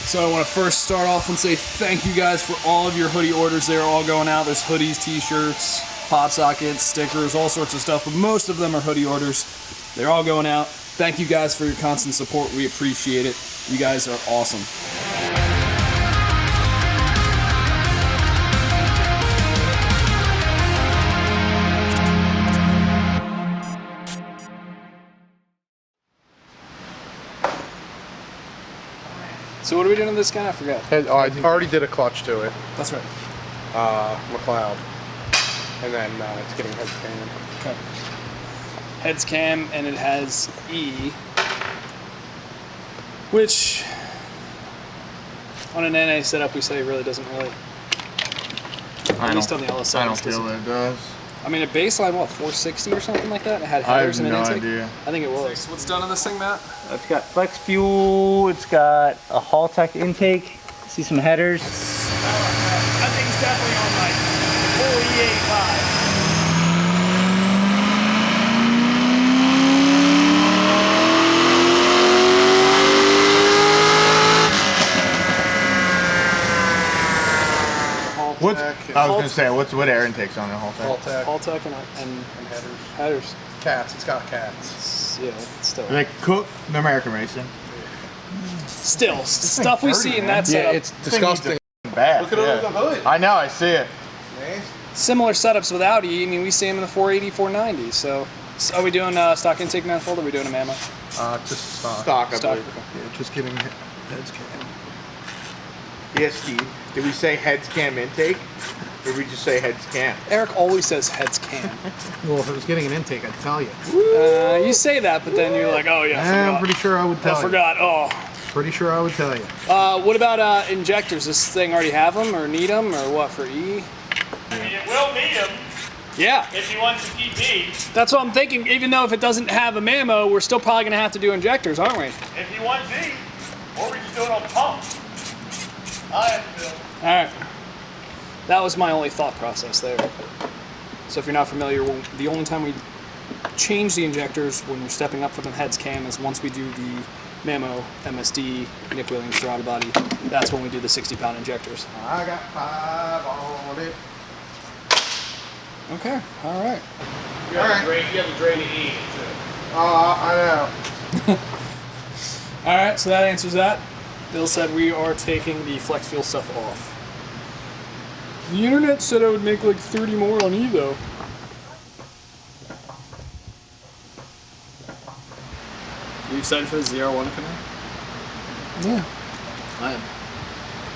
So I want to first start off and say thank you guys for all of your hoodie orders. They're all going out. There's hoodies, t-shirts, pop sockets, stickers, all sorts of stuff, but most of them are hoodie orders. They're all going out. Thank you guys for your constant support. We appreciate it. You guys are awesome. So what are we doing to this guy? I forgot. I already did a clutch to it. That's right. McLeod. And then it's getting heads cam. Okay. Heads cam, and it has E, which on an NA setup we say really doesn't really. At least on the LS7. I don't feel that it does. I mean, a baseline, what, 460 or something like that? It had headers and an intake? I have no idea. I think it was. What's done on this thing, Matt? It's got flex fuel, it's got a Haltech intake, see some headers. That thing's definitely on like full E85. I was gonna say, what air intakes on it? Haltech and headers. Cats. It's got cats. Yeah, still. They cook the American racing. Still, stuff we see in that setup. Yeah, it's disgusting. Bad. Look at the hood. I know, I see it. Similar setups without E. I mean, we see them in the 480, 490. So are we doing stock intake manifold, or are we doing a mammo? Just stock. Stock, I Stock. believe. Yeah, just getting heads cam. Yes, Steve. Did we say heads cam intake? Or did we just say heads cam? Eric always says heads cam. Well, if it was getting an intake, I'd tell you. You say that, but then you're like, oh yeah, I forgot. I'm pretty sure I would tell you. I forgot. Oh. Pretty sure I would tell you. What about injectors? Does this thing already have them, or need them, or what for E? I mean, it will need them Yeah. if you want to keep E. That's what I'm thinking. Even though if it doesn't have a mammo, we're still probably gonna have to do injectors, aren't we? If you want Z, or we just do it on pump. I have to do it. All right. That was my only thought process there. So if you're not familiar, the only time we change the injectors when we're stepping up for the heads cam is once we do the mammo, MSD, Nick Williams throttle body. That's when we do the 60-pound injectors. I got 5 on it. Okay, all right. You have to drain the E too. I know. All right, so that answers that. Bill said we are taking the flex fuel stuff off. The internet said I would make like 30 more on E though. You excited for the ZR1 to come in? Yeah. I am.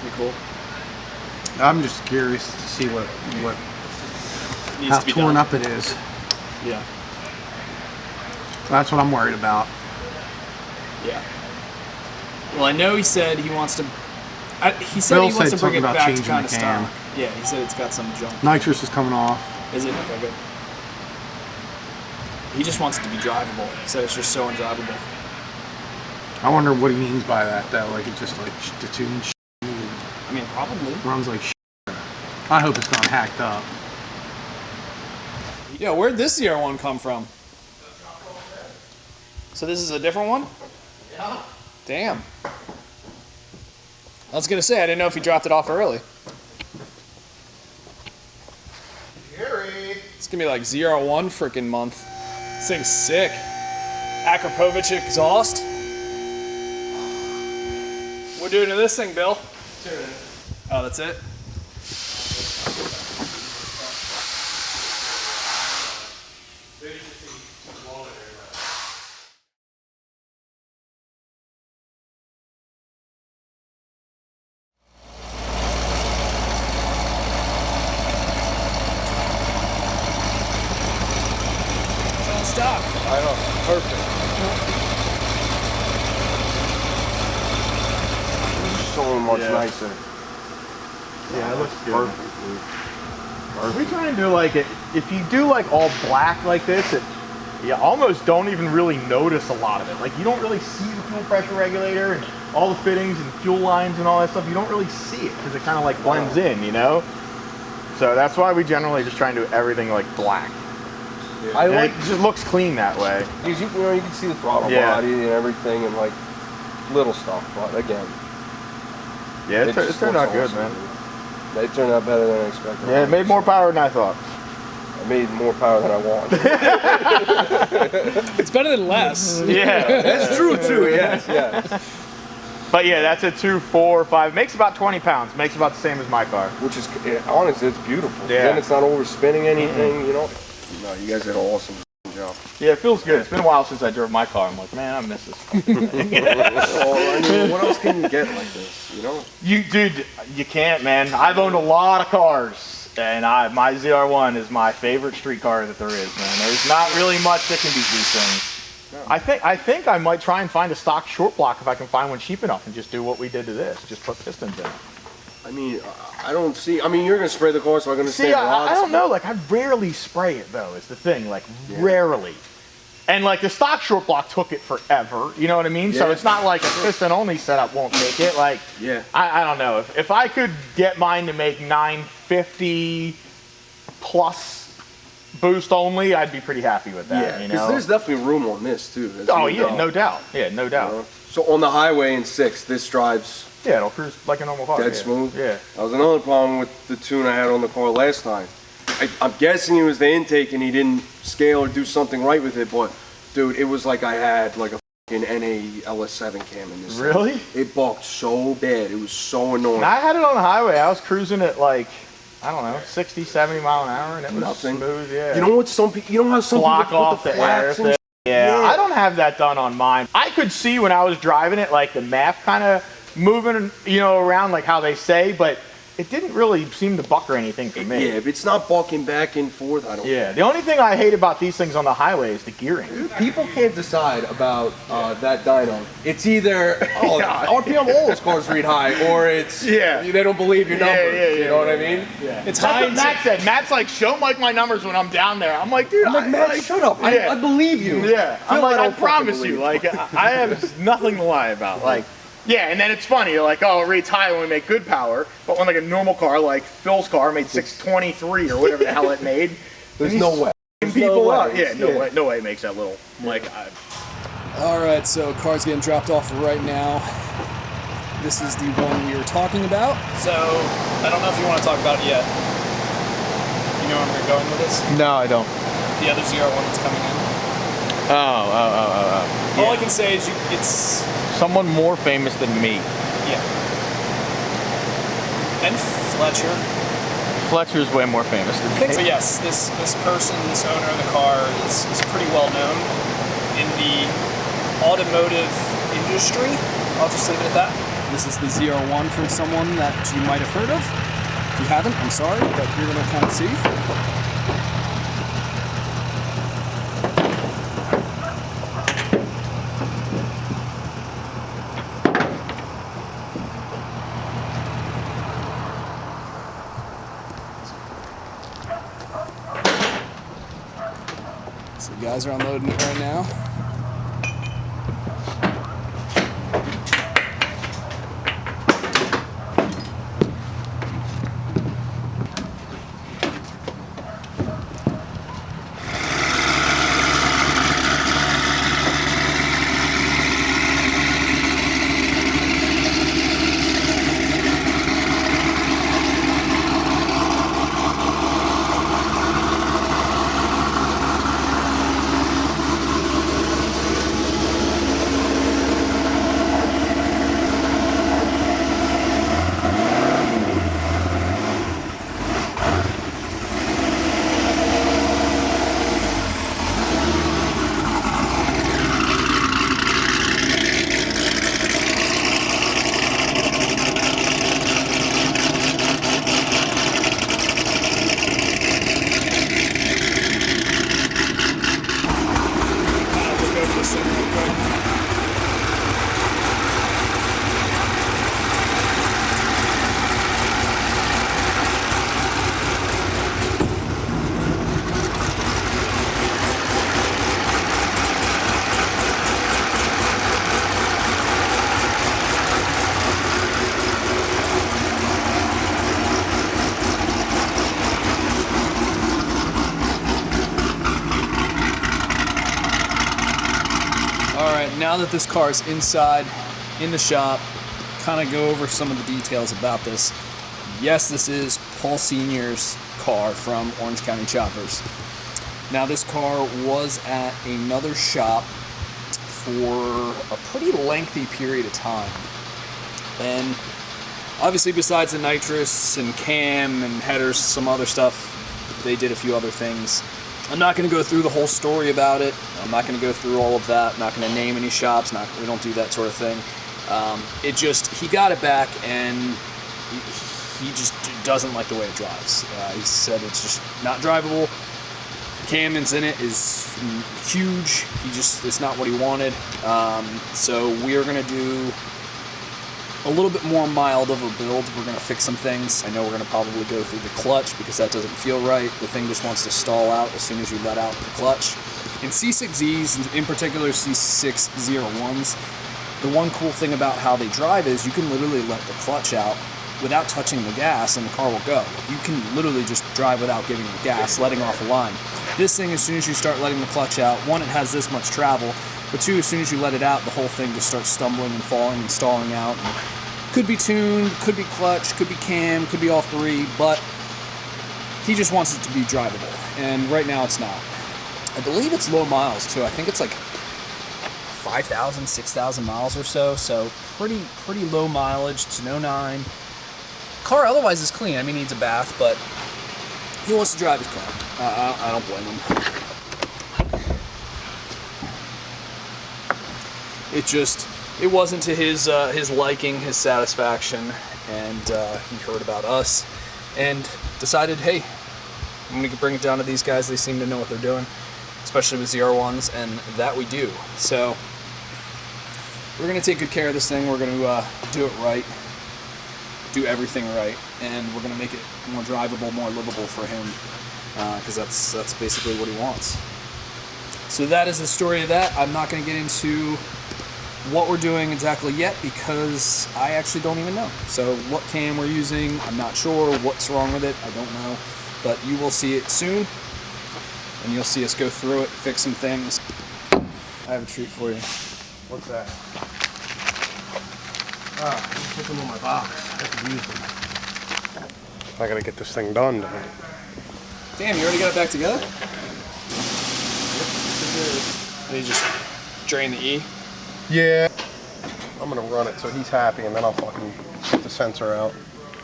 Pretty cool. I'm just curious to see what Needs how to be torn done. up it is. Yeah. That's what I'm worried about. Yeah. Well, I know he said he wants to. He said Bill he wants said to bring something it about back to changing kind the of cam. stock. Yeah, he said it's got some junk. Nitrous is coming off. Is it? Okay, good. He just wants it to be drivable. He said it's just so undrivable. I wonder what he means by that, though. Like, it just, like, the tune I mean, probably. runs like I hope it's gone hacked up. Yeah, where'd this ZR1 come from? So this is a different one? Yeah. Damn. I was gonna say, I didn't know if he dropped it off early. Gary. It's gonna be like ZR1 freaking month. This thing's sick. Akrapovic exhaust. What are we doing to this thing, Bill? Oh, that's it? Stop. I know. Perfect. So much nicer. Yeah, it looks good. Perfect. We try and do like it. If you do like all black like this, you almost don't even really notice a lot of it. Like you don't really see the fuel pressure regulator and all the fittings and fuel lines and all that stuff. You don't really see it because it kind of like blends in, you know. So that's why we generally just try and do everything like black. Yeah. I like it just looks clean that way. because you can see the throttle Yeah. body and everything and like little stuff, but again, Yeah, it just turned out looks good, awesome, man. dude. They turned out better than I expected. Yeah, it made more power than I thought. I made more power than I wanted. It's better than less. Yeah. That's true too. Yes, yes. But yeah, that's a 2, 4, 5. Makes about 20 pounds. Makes about the same as my car. Which is honestly, it's beautiful. Yeah. Then it's not overspinning anything. You know. No, you guys did an awesome job. Yeah, it feels good. It's been a while since I drove my car. I'm like, man, I miss this. Well, I mean, what else can you get like this? You know. Dude, you can't, man. I've owned a lot of cars, and my ZR1 is my favorite street car that there is, man. There's not really much that can beat these things. No. I think I might try and find a stock short block if I can find one cheap enough and just do what we did to this. Just put pistons in it. I mean, I don't see. I mean, you're gonna spray the car, so I'm gonna See, stay I don't know. Like, I rarely spray it though. Is the thing. Like, rarely. And like the stock short block took it forever. You know what I mean? So Yeah. it's not like a piston only setup won't make it. Like, Yeah. I don't know. If I could get mine to make 950 plus boost only, I'd be pretty happy with that. Yeah, you because know. there's definitely room on this too. as Oh you yeah, go, no doubt. Yeah, no you doubt. know? So on the highway in 6, this drives Yeah, it'll cruise like a normal car. dead yeah. smooth. Yeah. That was another problem with the tune I had on the car last time. I'm guessing it was the intake and he didn't scale or do something right with it, but dude, it was like I had like a fucking NA LS7 cam in this thing. Really? It balked so bad. It was so annoying. And I had it on the highway. I was cruising at like, I don't know, 60, 70 mile an hour, and it was Nothing. smooth. Yeah. You know what? Some people, you know how some Block people put off the the air flaps thing. and Yeah, Yeah. I don't have that done on mine. I could see when I was driving it, like the map kind of moving, you know, around like how they say, but it didn't really seem to buck or anything for me. Yeah, if it's not bucking back and forth, I don't. Yeah, the only thing I hate about these things on the highway is the gearing. People can't decide about that dyno. It's either RPM all those cars read high, or it's they don't believe your numbers. You know what I mean? Yeah. It's That's high. what Matt said. Matt's like, show Mike my numbers when I'm down there. I'm like, dude, I'm like, man, shut up. Yeah. I believe you. Yeah, I'm Phil, like, I don't fucking promise believe you, like, I have nothing to lie about. Like, yeah, and then it's funny, you're like, oh, it rates high when we make good power, but when like a normal car, like Phil's car, made 623 or whatever the hell it made, There's no way. and people no up. way. Yeah, no way it makes that little. Like, All right, so car's getting dropped off right now. This is the one we were talking about. So I don't know if you want to talk about it yet. You know where we're going with this? no, I don't. The other ZR1 that's coming in. Oh. All I can say is it's Someone more famous than me. and Fletcher. Fletcher's way more famous than me. But yes, this person, this owner of the car is pretty well known in the automotive industry. I'll just leave it at that. This is the ZR1 from someone that you might have heard of. If you haven't, I'm sorry, but you're gonna kind of see. So the guys are unloading it right now. Now that this car is inside, in the shop, kind of go over some of the details about this. Yes, this is Paul Sr.'s car from Orange County Choppers. Now, this car was at another shop for a pretty lengthy period of time. And obviously, besides the nitrous and cam and headers, some other stuff, they did a few other things. I'm not going to go through the whole story about it. I'm not going to go through all of that. I'm not going to name any shops. We don't do that sort of thing. He got it back, and he just doesn't like the way it drives. He said it's just not drivable. Cam that's in it is huge. It's not what he wanted. So we are going to do a little bit more mild of a build. We're going to fix some things. I know we're going to probably go through the clutch because that doesn't feel right. The thing just wants to stall out as soon as you let out the clutch. In C6Zs, in particular C6 Zr1's, the one cool thing about how they drive is you can literally let the clutch out without touching the gas and the car will go. You can literally just drive without giving the gas, letting off a line. This thing, as soon as you start letting the clutch out, one, it has this much travel, but two, as soon as you let it out, the whole thing just starts stumbling and falling and stalling out. And could be tuned, could be clutch, could be cam, could be all three, but he just wants it to be drivable, and right now it's not. I believe it's low miles too. I think it's like 5,000, 6,000 miles or so, so pretty low mileage. It's an 09. Car otherwise is clean. I mean, he needs a bath, but he wants to drive his car. I don't blame him. It wasn't to his liking, his satisfaction, and he heard about us and decided, hey, I'm gonna bring it down to these guys. They seem to know what they're doing, especially with ZR1's, and that we do. So we're gonna take good care of this thing. We're gonna do it right, do everything right, and we're gonna make it more drivable, more livable for him, because that's basically what he wants. So that is the story of that. I'm not gonna get into what we're doing exactly yet because I actually don't even know. So what cam we're using, I'm not sure. What's wrong with it, I don't know. But you will see it soon, and you'll see us go through it, fix some things. I have a treat for you. What's that? Put them in my box. I could use them. I gotta get this thing done. Damn, you already got it back together? Did you just drain the E? Yeah. I'm gonna run it so he's happy, and then I'll fucking get the sensor out.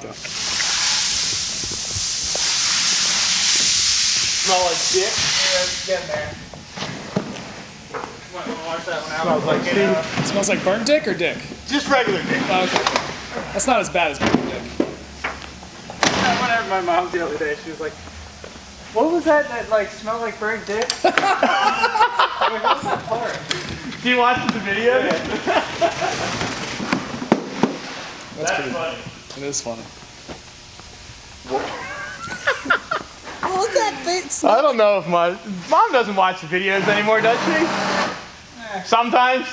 Go. Smell like dick? Yeah, getting there. Watch that one out. Smells like Steve. It smells like burnt dick or dick? Just regular dick. Oh, okay. That's not as bad as burnt dick. I went over my mom the other day. She was like, "What was that like smelled like burnt dick?" I'm like, what's that part? Do you watch the video? That's pretty funny. It is funny. I don't know if my mom doesn't watch the videos anymore, does she? Sometimes.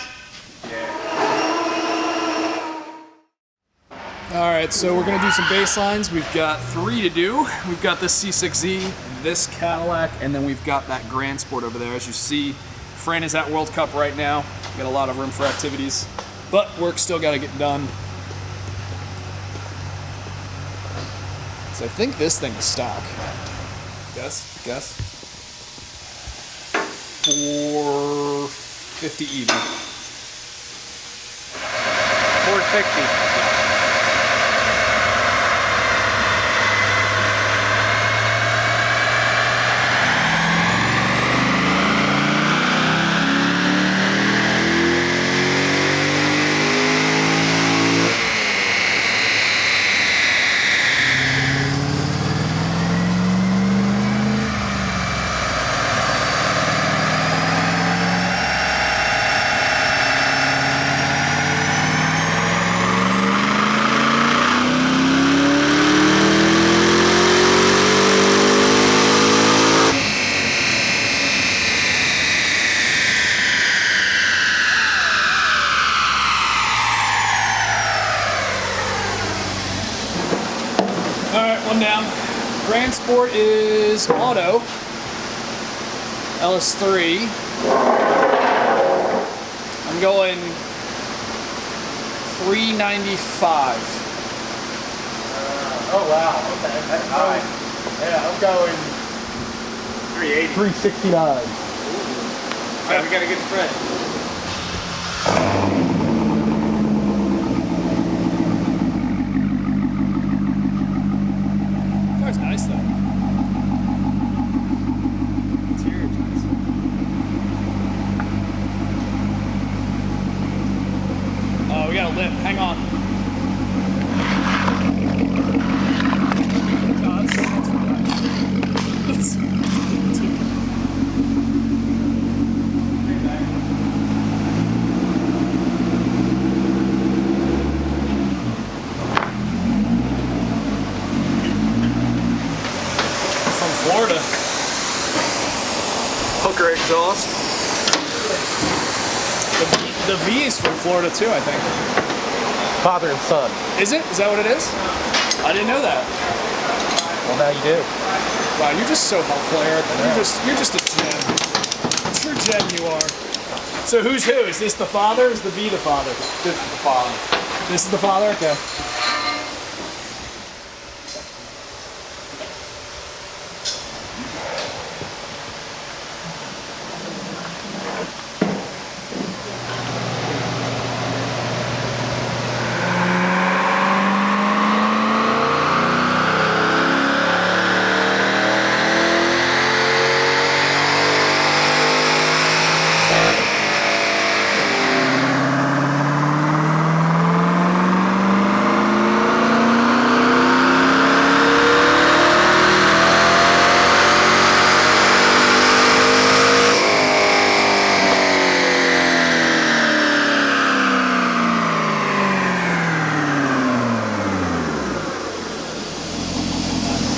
Alright, so we're going to do some bass lines. We've got 3 to do. We've got this C6Z, this Cadillac, and then we've got that Grand Sport over there. As you see, Fran is at World Cup right now. Got a lot of room for activities, but work's still got to get done. So I think this thing is stock. Guess. 450 even. 460. Down. Grand Sport is auto. LS3. I'm going 395. Oh wow, okay. That's high. Yeah, I'm going 380. 369. Alright, we got a good spread. Car's nice though. Interior's nice. Oh, we got a lip. Hang on. No, that's from Florida. Hooker exhaust. The V is from Florida too, I think. Father and son. Is it? Is that what it is? I didn't know that. Well, now you do. Wow, you're just so helpful, Eric. You're just a gem. True gem you are. So who's who? Is this the father or is the V the father? This is the father. This is the father? Okay.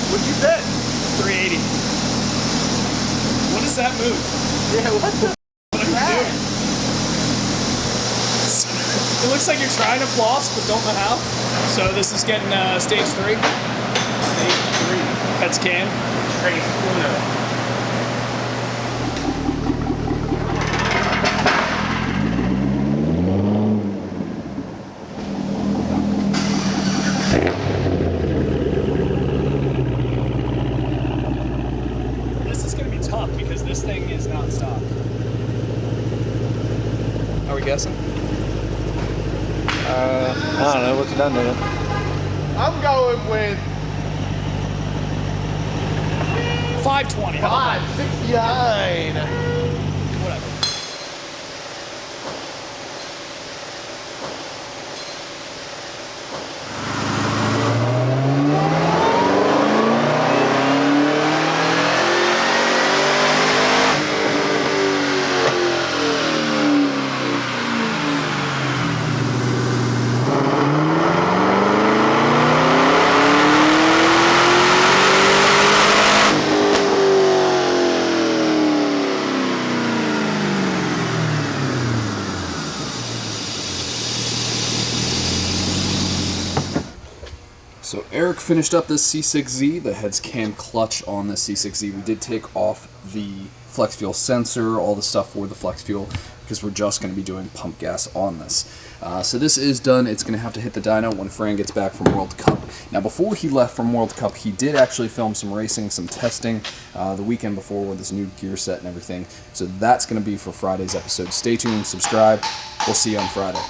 What'd you say? 380. What does that move? Yeah, what the What are you doing? It looks like you're trying to floss, but don't know how. So this is getting stage 3. Stage 3. Pets can. Trace Uno. This is going to be tough because this thing is not stock. Are we guessing? I don't know, what's it done to it? I'm going with 520. How about 569. that? Whatever. So Eric finished up this C6Z, the heads cam clutch on the C6Z. We did take off the flex fuel sensor, all the stuff for the flex fuel, because we're just going to be doing pump gas on this. So this is done. It's going to have to hit the dyno when Fran gets back from World Cup. Now before he left from World Cup, he did actually film some racing, some testing the weekend before with his new gear set and everything. So that's going to be for Friday's episode. Stay tuned, subscribe. We'll see you on Friday.